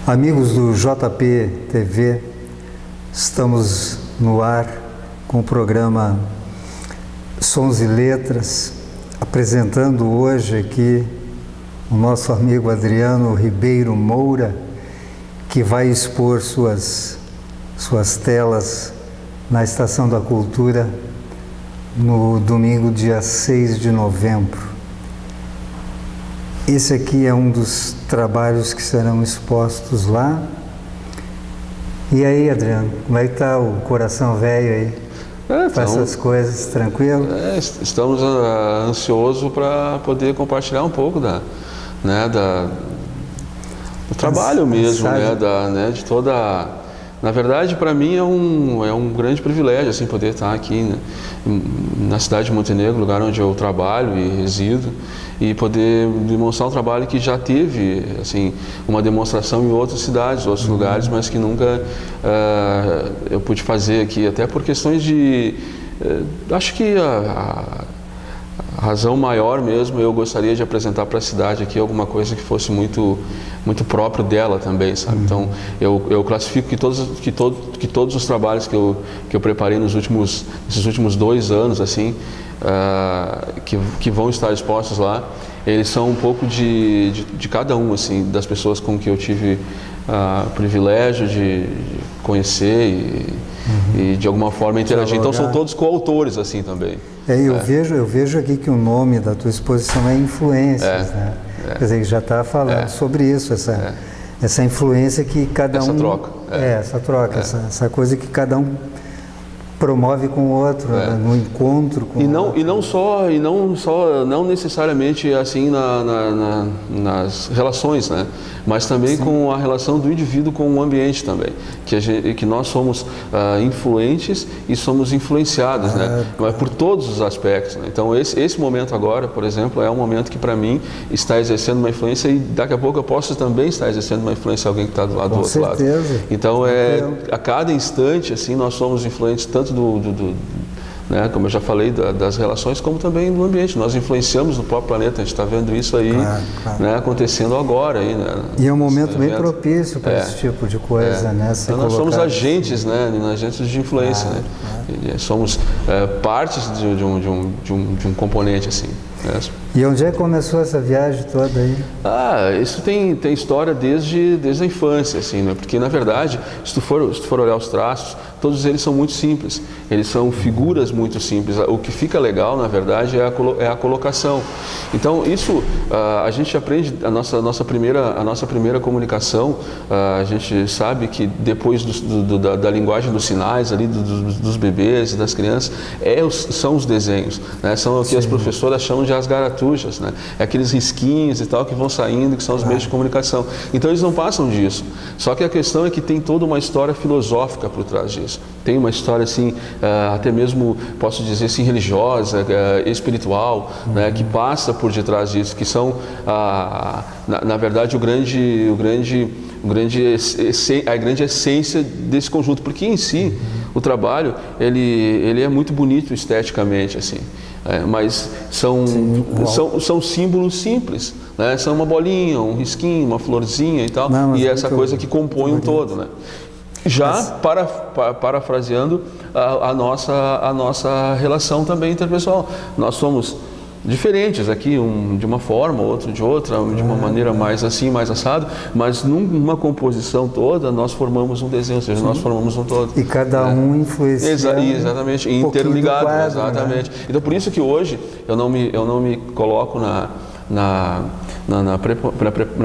Amigos do JP TV, estamos no ar com o programa Sons e Letras, apresentando hoje aqui o nosso amigo Adriano Ribeiro Moura, que vai expor suas telas na Estação da Cultura no domingo, dia 6 de novembro. Esse aqui é um dos trabalhos que serão expostos lá. E aí, Adriano, como é que está o coração velho aí? Com essas coisas, tranquilo? Estamos ansiosos para poder compartilhar um pouco do trabalho mesmo, de toda... Na verdade, para mim é um grande privilégio assim, poder estar aqui na cidade de Montenegro, lugar onde eu trabalho e resido, e poder demonstrar um trabalho que já teve assim, uma demonstração em outras cidades, outros lugares, mas que nunca eu pude fazer aqui, até por questões de... acho que a razão maior mesmo, eu gostaria de apresentar para a cidade aqui alguma coisa que fosse muito próprio dela também, sabe? Então, eu classifico que todos os trabalhos que eu preparei nesses últimos 2 anos, assim, que vão estar expostos lá, eles são um pouco de cada um, assim, das pessoas com que eu tive o privilégio de conhecer e de alguma forma interagir. Então, são todos coautores, assim, também. Eu vejo aqui que o nome da tua exposição é Influências, né? Quer dizer, já está falando sobre isso, essa influência que cada essa um... troca. Essa troca, essa coisa que cada um promove com o outro, né? No encontro com o outro. Não necessariamente assim nas relações, né? Mas também com a relação do indivíduo com o ambiente também, que nós somos influentes e somos influenciados, né? Mas por todos os aspectos, né? Então esse momento agora, por exemplo, é um momento que para mim está exercendo uma influência, e daqui a pouco eu posso também estar exercendo uma influência em alguém que está do lado do outro lado. Então a cada instante assim nós somos influentes tanto né, como eu já falei, das relações, como também do ambiente. Nós influenciamos no próprio planeta, a gente está vendo isso aí né, acontecendo agora. Aí, né, e é um momento bem propício para esse tipo de coisa, né? Então nós somos agentes, né, agentes de influência, né? Somos partes de um componente assim. E onde é que começou essa viagem toda aí? Isso tem história desde a infância, assim, né? Porque na verdade, se tu for olhar os traços, todos eles são muito simples. Eles são figuras muito simples. O que fica legal, na verdade, é a colocação. Então isso a gente aprende a nossa primeira comunicação. A gente sabe que depois da linguagem dos sinais ali dos bebês e das crianças são os desenhos, né? São o que as professoras chamam de as garatuchas, né? É aqueles risquinhos e tal que vão saindo, que são os meios de comunicação. Então eles não passam disso. Só que a questão é que tem toda uma história filosófica por trás disso. Tem uma história assim, até mesmo posso dizer assim, religiosa, espiritual, né? Que passa por detrás disso, que são na verdade a grande essência desse conjunto, porque em si o trabalho ele é muito bonito esteticamente, assim. Mas são símbolos simples, né? São uma bolinha, um risquinho, uma florzinha e tal, e essa coisa que compõe um todo, né? Já parafraseando a nossa relação também interpessoal, nós somos diferentes aqui, de uma forma, outro de outra, de uma maneira mais assim, mais assado, mas numa composição toda nós formamos um desenho, ou seja, nós formamos um todo. E cada um influencia. Exatamente, interligado, exatamente. Né? Então por isso que hoje eu não me coloco na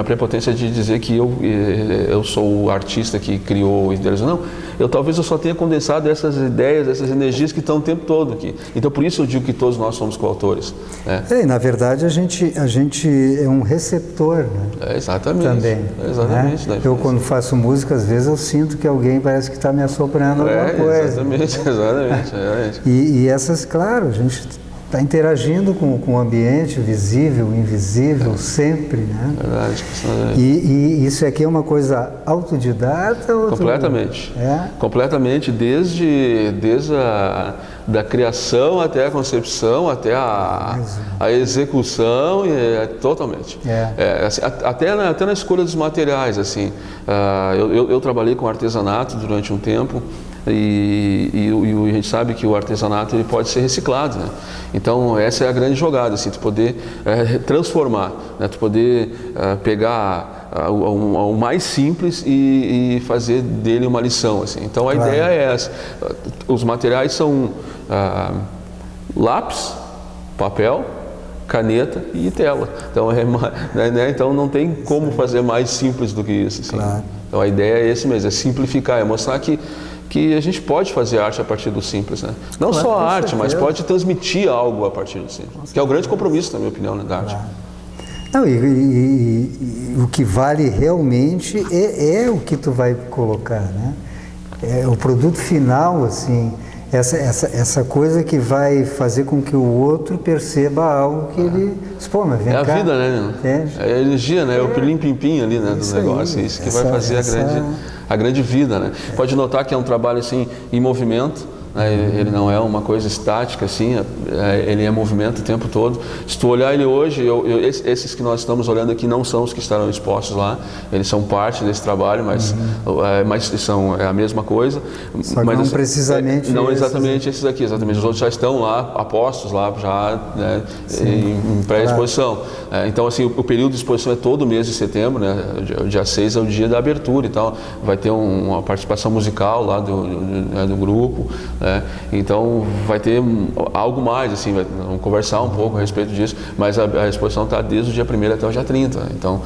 prepotência de dizer que eu sou o artista que criou o idealismo. Não, talvez eu só tenha condensado essas ideias, essas energias que estão o tempo todo aqui. Então por isso eu digo que todos nós somos coautores. Na verdade a gente é um receptor, né? Exatamente. Também. Exatamente. Né? Eu quando faço música, às vezes eu sinto que alguém parece que está me assoprando alguma coisa. Exatamente. E essas, claro, a gente está interagindo com o ambiente, visível, invisível, sempre, né? Verdade. E isso aqui é uma coisa autodidata? Ou completamente. Completamente, desde da criação até a concepção, até a execução, totalmente. Assim, até na escolha dos materiais, assim. Eu trabalhei com artesanato durante um tempo. E a gente sabe que o artesanato ele pode ser reciclado, né? Então essa é a grande jogada, assim, tu poder transformar, né? Tu poder pegar o mais simples e fazer dele uma lição, assim. Então a ideia é essa. Os materiais são lápis, papel, caneta e tela. Então, então não tem como fazer mais simples do que isso, assim. Então a ideia é esse mesmo, é simplificar, é mostrar que a gente pode fazer arte a partir do simples, né? Não só a arte, mas pode transmitir algo a partir do simples, que é o grande compromisso, na minha opinião, né, da arte. Não, e o que vale realmente é o que tu vai colocar, né? É o produto final, assim, essa coisa que vai fazer com que o outro perceba algo que ele... Pô, mas vem cá. A vida, né? É a energia, né? É o pilim-pim-pim ali, né, do negócio. Isso que vai fazer a grande vida, né? Pode notar que é um trabalho, assim, em movimento, né? Ele não é uma coisa estática, assim, ele é movimento o tempo todo. Se tu olhar ele hoje, esses que nós estamos olhando aqui não são os que estarão expostos lá, eles são parte desse trabalho, mas são a mesma coisa. Só mas não precisamente não exatamente esses aqui, exatamente. Os outros já estão lá, apostos lá, já, né, em pré-exposição. Então, assim, o período de exposição é todo mês de setembro, né? O dia 6 é o dia da abertura e tal. Vai ter uma participação musical lá do grupo, né? Então vai ter algo mais, assim, vamos conversar um pouco a respeito disso, mas a exposição está desde o dia 1º até o dia 30. Então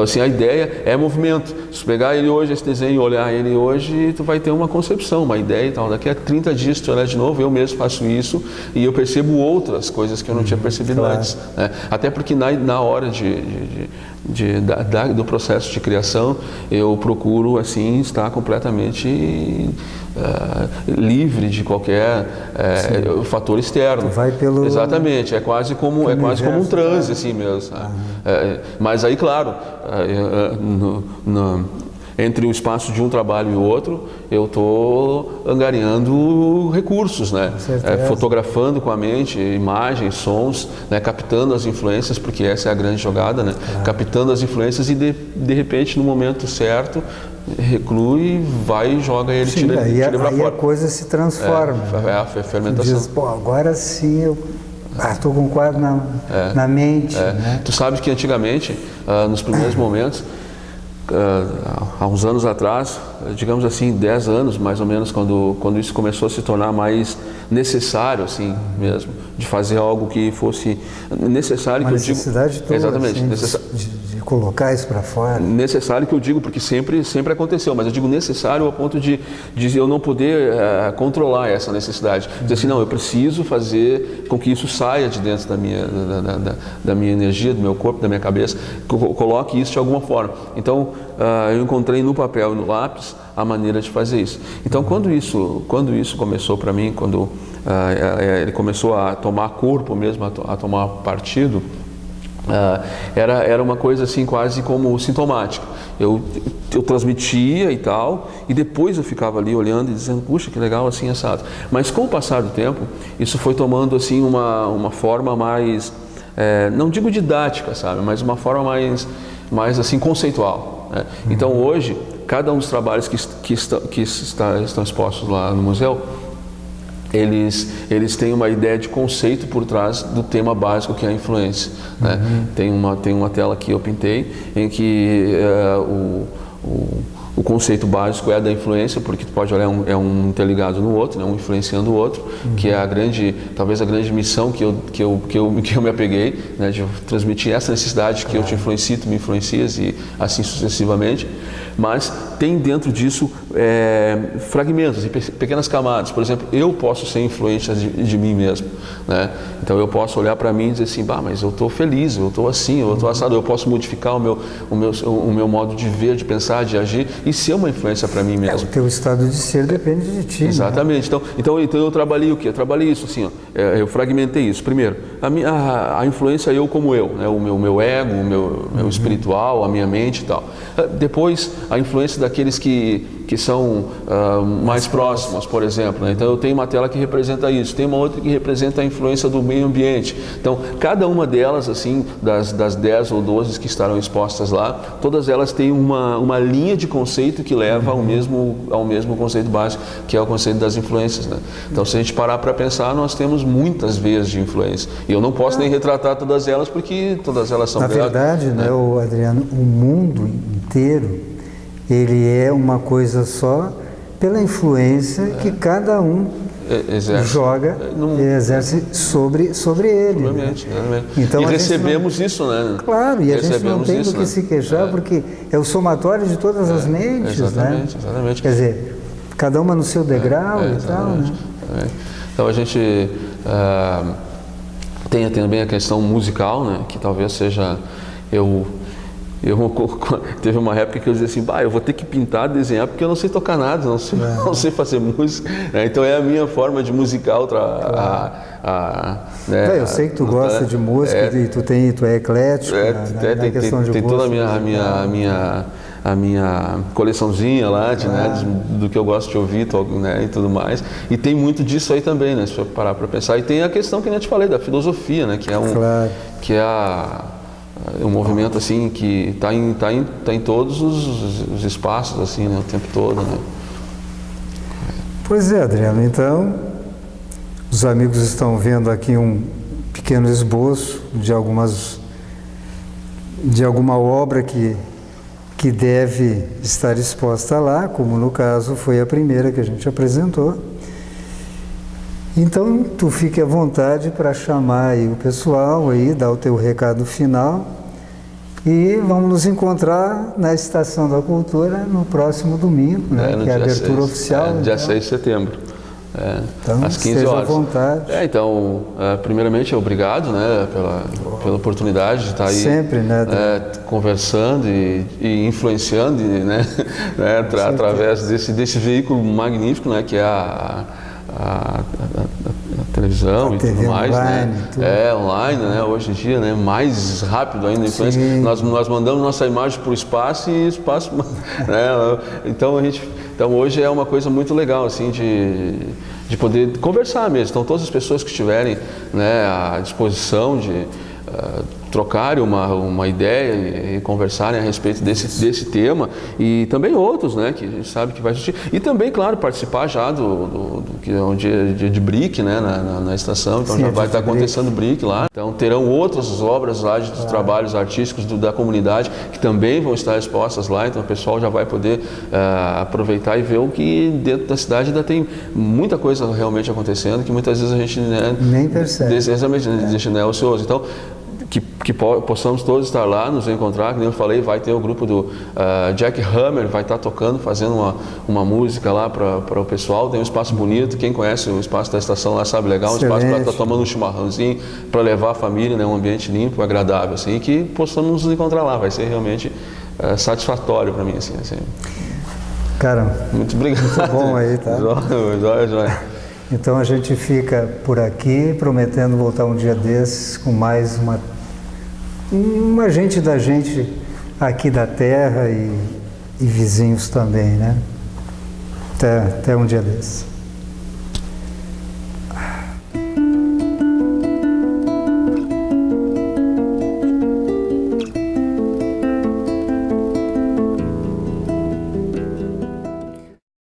assim, a ideia é movimento. Se tu pegar ele hoje, esse desenho, olhar ele hoje, tu vai ter uma concepção, uma ideia e tal. Daqui a 30 dias tu olhar de novo, eu mesmo faço isso e eu percebo outras coisas que eu não tinha percebido antes, né? Até porque na hora do processo de criação, eu procuro, assim, estar completamente livre de qualquer fator externo. Vai pelo... Exatamente, é quase como um transe, assim mesmo. Mas aí, claro, entre o espaço de um trabalho e o outro, eu estou angariando recursos, né? Fotografando com a mente, imagens, sons, né? Captando as influências, porque essa é a grande jogada, né? Captando as influências e de repente, no momento certo, reclui, vai e joga ele, tira para fora. Aí a coisa se transforma. A fermentação. Diz, pô, agora sim eu estou com um quadro na mente. Né? Tu sabes que antigamente, nos primeiros momentos, há uns anos atrás, digamos assim, 10 anos mais ou menos, quando isso começou a se tornar mais necessário, assim mesmo, de fazer algo que fosse necessário, uma que necessidade eu digo, exatamente, assim, de colocar isso para fora. Necessário que eu digo, porque sempre aconteceu, mas eu digo necessário ao ponto de eu não poder controlar essa necessidade. Dizer assim, não, eu preciso fazer com que isso saia de dentro da minha energia, do meu corpo, da minha cabeça, que eu coloque isso de alguma forma. Então, eu encontrei no papel e no lápis a maneira de fazer isso. Então, quando isso começou para mim, quando ele começou a tomar corpo mesmo, a tomar partido, era uma coisa assim quase como sintomática. Eu transmitia e tal, e depois eu ficava ali olhando e dizendo, puxa, que legal, assim, assado. Mas com o passar do tempo, isso foi tomando assim uma forma mais, não digo didática, sabe, mas uma forma mais assim conceitual, né? Então hoje, cada um dos trabalhos que estão expostos lá no museu, eles têm uma ideia de conceito por trás do tema básico que é a influência, né? Tem uma tela que eu pintei em que o conceito básico é da influência, porque tu pode olhar, um interligado no outro, né? Um influenciando o outro, que é talvez a grande missão que eu me apeguei, né? De transmitir essa necessidade que eu te influencio, tu me influencias e assim sucessivamente. Mas tem dentro disso fragmentos, pequenas camadas. Por exemplo, eu posso ser influente de mim mesmo, né? Então eu posso olhar para mim e dizer assim, mas eu estou feliz, eu estou assim, eu estou assado, eu posso modificar o meu modo de ver, de pensar, de agir e ser uma influência para mim mesmo. O teu estado de ser depende de ti. Exatamente. Né? Então eu trabalhei o quê? Eu trabalhei isso assim, eu fragmentei isso. Primeiro, a influência eu como eu, né? O meu ego, o meu espiritual, a minha mente e tal. Depois, a influência daqueles que são mais próximos, por exemplo. Né? Então eu tenho uma tela que representa isso, tem uma outra que representa a influência do meio ambiente. Então cada uma delas, assim, das 10 ou 12 que estarão expostas lá, todas elas têm uma linha de conceito que leva ao mesmo conceito básico, que é o conceito das influências. Né? Então se a gente parar para pensar, nós temos muitas vezes de influência. E eu não posso nem retratar todas elas, porque todas elas são... Na verdade, né, Adriano, o mundo inteiro ele é uma coisa só pela influência que cada um exerce sobre ele. Obviamente, né? Então, e recebemos isso, né? Claro, e a gente não tem do que se queixar, porque é o somatório de todas as mentes, exatamente, né? Exatamente. Quer dizer, cada uma no seu degrau e tal, né? Então a gente tem também a questão musical, né? Que talvez seja... Teve uma época que eu dizia assim, eu vou ter que pintar, desenhar, porque eu não sei tocar nada, não sei fazer música. Então é a minha forma de musical. Né, eu sei que tu gosta de música e tu é eclético na questão de tem gosto. Tem toda a minha coleçãozinha lá do que eu gosto de ouvir, né, e tudo mais. E tem muito disso aí também, né, se eu parar para pensar. E tem a questão que eu te falei, da filosofia, né, que é um movimento assim que está em todos os espaços assim, né, o tempo todo, né? Pois é, Adriano. Então os amigos estão vendo aqui um pequeno esboço de alguma obra que deve estar exposta lá, como no caso foi a primeira que a gente apresentou. Então, tu fique à vontade para chamar aí o pessoal, aí, dar o teu recado final e vamos nos encontrar na Estação da Cultura no próximo domingo, né, que é a abertura oficial. Dia 6 de setembro, então, às 15 horas. À vontade. Então, primeiramente, obrigado, né, pela oportunidade de estar aí sempre, né, conversando e influenciando, né, através desse veículo magnífico, né, que é a televisão e tudo mais, online, né? Online, né? Hoje em dia, né? Mais rápido ainda a influência. Nós mandamos nossa imagem para o espaço e o espaço, né? Então hoje é uma coisa muito legal, assim, de poder conversar mesmo. Então todas as pessoas que estiverem, né, à disposição de trocarem uma ideia e conversarem a respeito desse tema e também outros, né, que a gente sabe que vai existir. E também, claro, participar já do que é um dia de BRIC, né, na estação, então já vai estar acontecendo BRIC lá. Então terão outras obras lá de trabalhos artísticos da comunidade que também vão estar expostas lá, então o pessoal já vai poder aproveitar e ver o que dentro da cidade ainda tem muita coisa realmente acontecendo, que muitas vezes a gente, né, nem percebe. Exatamente, deixa, né, ocioso. Então, que possamos todos estar lá, nos encontrar, como eu falei, vai ter o grupo do Jack Hammer, vai estar tocando, fazendo uma música lá para o pessoal, tem um espaço bonito, quem conhece o espaço da estação lá sabe, legal, um espaço para estar tomando um chimarrãozinho, para levar a família, né, um ambiente limpo, agradável, assim, e que possamos nos encontrar lá, vai ser realmente satisfatório para mim, assim. Cara, muito obrigado. Muito bom aí, tá? Joia. Então a gente fica por aqui, prometendo voltar um dia desses com mais uma gente da gente aqui da terra e vizinhos também, né? Até um dia desses.